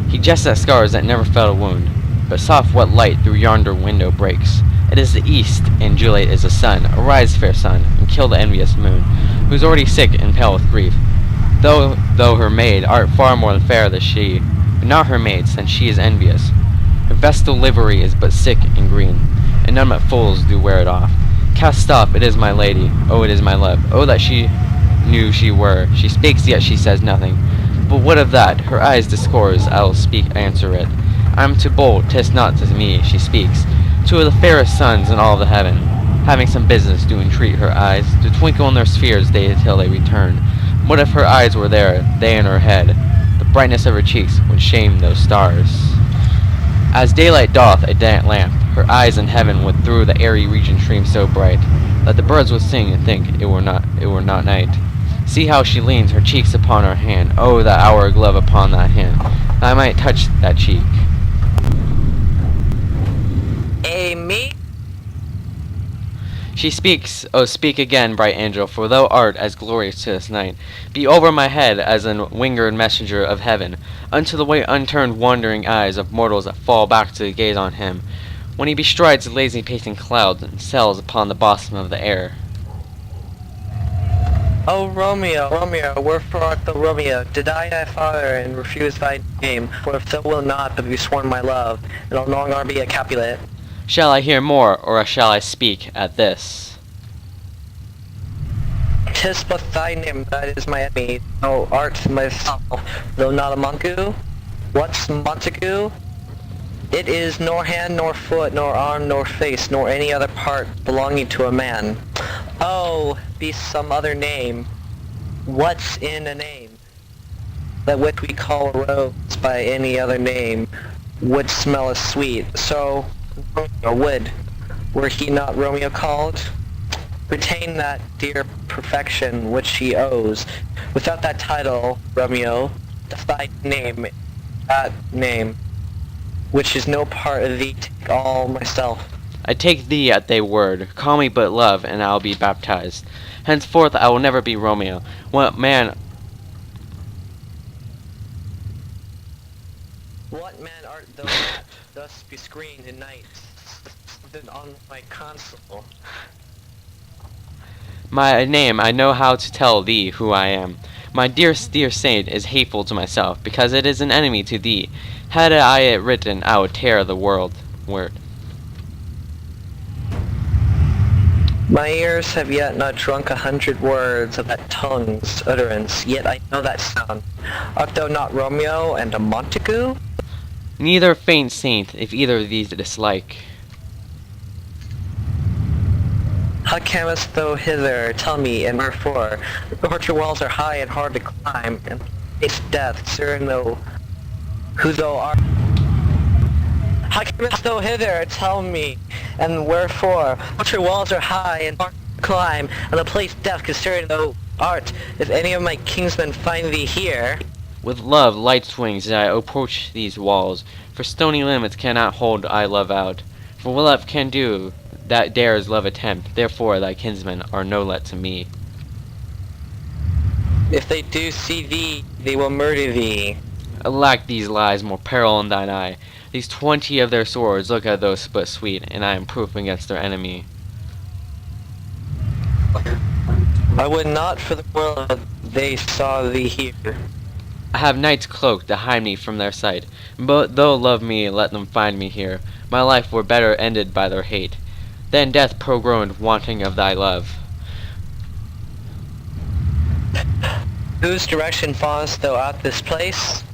He jests at scars that never felt a wound. But soft what light through yonder window breaks. It is the east, and Juliet is the sun. Arise, fair sun, and kill the envious moon, who's already sick and pale with grief. Though her maid art far more than fair than she, but not her maid, since she is envious. Her vestal livery is but sick and green, and none but fools do wear it off. Cast off, it is my lady, oh it is my love, oh that she knew she were. She speaks, yet she says nothing. But what of that? Her eyes discourse, I'll answer it. I am too bold, 'tis not to me she speaks. Two of the fairest suns in all the heaven, having some business, do entreat her eyes to twinkle in their spheres till they return. What if her eyes were there, they in her head? The brightness of her cheeks would shame those stars. As daylight doth a lamp, her eyes in heaven would through the airy region stream so bright, that the birds would sing and think it were not night. See how she leans her cheeks upon her hand. Oh, that hour glove upon that hand, that I might touch that cheek. Me? She speaks, oh speak again, bright angel, for thou art as glorious to this night. Be over my head as a winged messenger of heaven, unto the way unturned wandering eyes of mortals that fall back to gaze on him, when he bestrides the lazy pacing clouds and sails upon the bosom of the air. Oh Romeo, Romeo, wherefore art thou Romeo? Did I thy father and refuse thy name? For if thou wilt not, have you sworn my love, and I'll no longer be a Capulet. Shall I hear more, or shall I speak at this? 'Tis but thy name that is my enemy. Thou art myself, though not a Montague. What's Montague? It is nor hand, nor foot, nor arm, nor face, nor any other part belonging to a man. Oh, be some other name. What's in a name? That which we call a rose by any other name would smell as sweet. So Romeo would, were he not Romeo called? Retain that dear perfection which he owes. Without that title, Romeo, thy name, that name, which is no part of thee, take all myself. I take thee at thy word. Call me but love, and I'll be baptized. Henceforth I will never be Romeo. What man art thou thus bescreened in night, something on my console? My name, I know how to tell thee who I am. My dear saint is hateful to myself, because it is an enemy to thee. Had I it written, I would tear the word. My ears have yet not drunk 100 words of that tongue's utterance, yet I know that sound. Art thou not Romeo and a Montague? Neither faint saint, if either of these dislike. How camest thou hither? Tell me, and wherefore? The torture walls are high and hard to climb, and face death, sir, know who thou art. How camest thou hither? Tell me, and wherefore? Torture walls are high and hard to climb, and the place death, considering thou art. If any of my kinsmen find thee here, With love, light wings, did I approach these walls, for stony limits cannot hold I love out. For what love can do, that dares love attempt, therefore thy kinsmen are no let to me. if they do see thee, they will murder thee. Alack, these lies, more peril in thine eye. These 20 of their swords look at those but sweet, and I am proof against their enemy. I would not for the world they saw thee here. I have knights cloaked to hide me from their sight, but though love me, let them find me here. My life were better ended by their hate, than death progroaned wanting of thy love. Whose direction fallest thou at this place?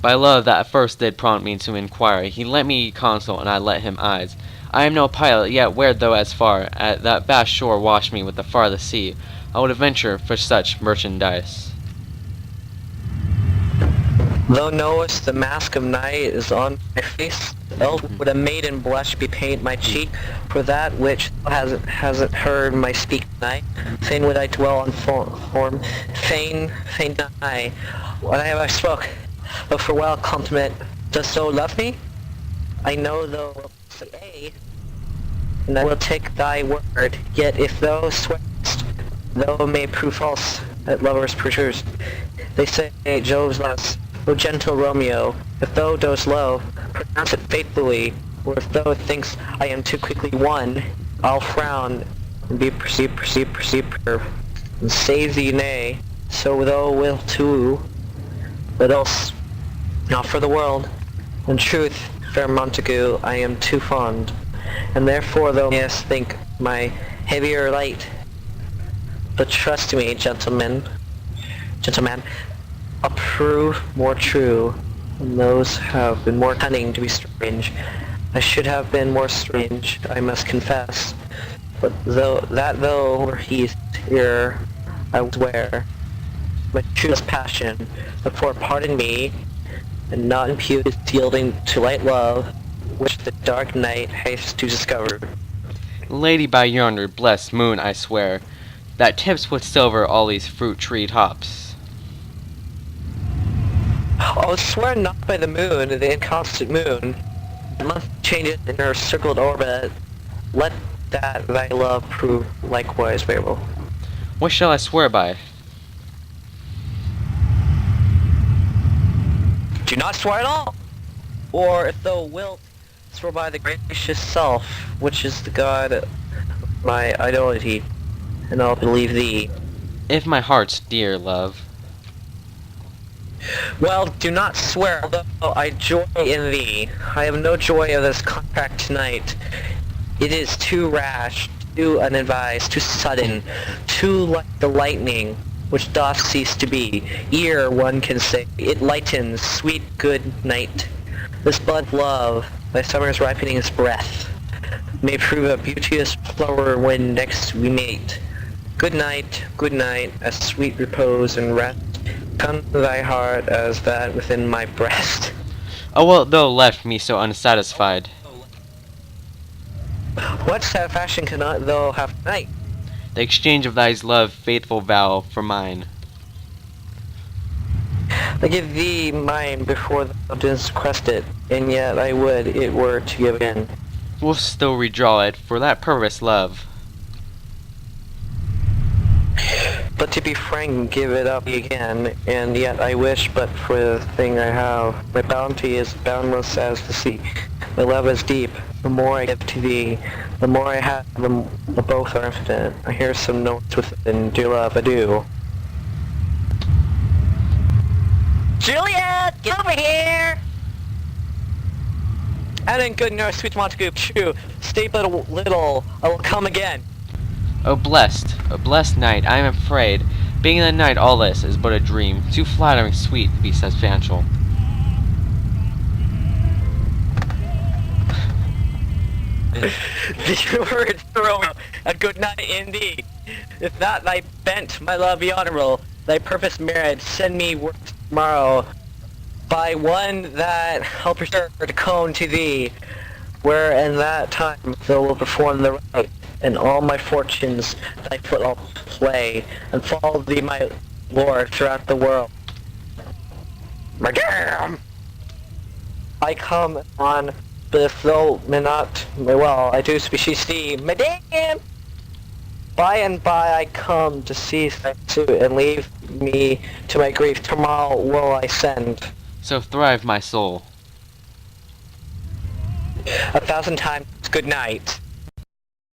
By love that at first did prompt me to inquire, he lent me counsel, and I let him eyes. I am no pilot, yet where though as far at that vast shore wash me with the farthest sea, I would adventure for such merchandise. Thou knowest the mask of night is on my face, else would a maiden blush bepaint my cheek, for that which thou hasn't heard my speak tonight. Fain would I dwell on form, fain deny. What have I spoke? But for well compliment, dost thou love me? I know thou wilt say ay, and I will take thy word. Yet if thou swearest, thou may prove false at lovers' pursuers. They say Jove's last O gentle Romeo, if thou dost love, pronounce it faithfully, or if thou thinks I am too quickly won, I'll frown and be perceived, and say thee nay, so thou wilt too, but else not for the world. In truth, fair Montague, I am too fond, and therefore thou mayest think my heavier light. But trust me, gentleman, approve more true, and those have been more cunning to be strange. I should have been more strange, I must confess, but though were he here, I would swear my truest passion, therefore pardon me, and not impute his yielding to light love, which the dark night hastes to discover. Lady by yonder blessed moon, I swear, that tips with silver all these fruit tree tops. Oh, swear not by the moon, the inconstant moon. The month changes in her circled orbit. Let that thy love prove likewise favorable. What shall I swear by? Do not swear at all! Or, if thou wilt, swear by the gracious self, which is the god of my idolatry, and I'll believe thee. If my heart's dear, love. Well, do not swear, although I joy in thee. I have no joy of this contract tonight. It is too rash, too unadvised, too sudden, too like the lightning, which doth cease to be. Ere one can say, it lightens, sweet good night. This bud of love, by summer's ripening's breath, may prove a beauteous flower when next we meet. Good night, a sweet repose and rest. Come to thy heart as that within my breast. Oh, well, thou left me so unsatisfied. What satisfaction cannot thou have tonight? The exchange of thy love, faithful vow, for mine. I give thee mine before thou didst request it, and yet I would it were to give again. We'll still redraw it, for that purpose, love. But to be frank, give it up again, and yet I wish but for the thing I have. My bounty is boundless as the sea. My love is deep. The more I give to thee, the more I have, the both are infinite. I hear some notes within, dear love, adieu. Juliet, get over here! And then good nurse, sweet Montague, true. Stay but a little, I will come again. O blessed night, I am afraid, being in the night all this is but a dream, too flattering sweet to be substantial. The words, Romeo, a good night indeed. If that thy bent, my love, be honorable, thy purpose merit, send me word tomorrow, by one that I'll preserve to come to thee, where in that time thou wilt perform the right, and all my fortunes thy foot I'll play, and follow thee, my lord, throughout the world. Madame! I come on, but if thou may not, well, I do species thee, Madame! By and by I come to see thy suit, and leave me to my grief. Tomorrow will I send. So thrive my soul. 1,000 times good night.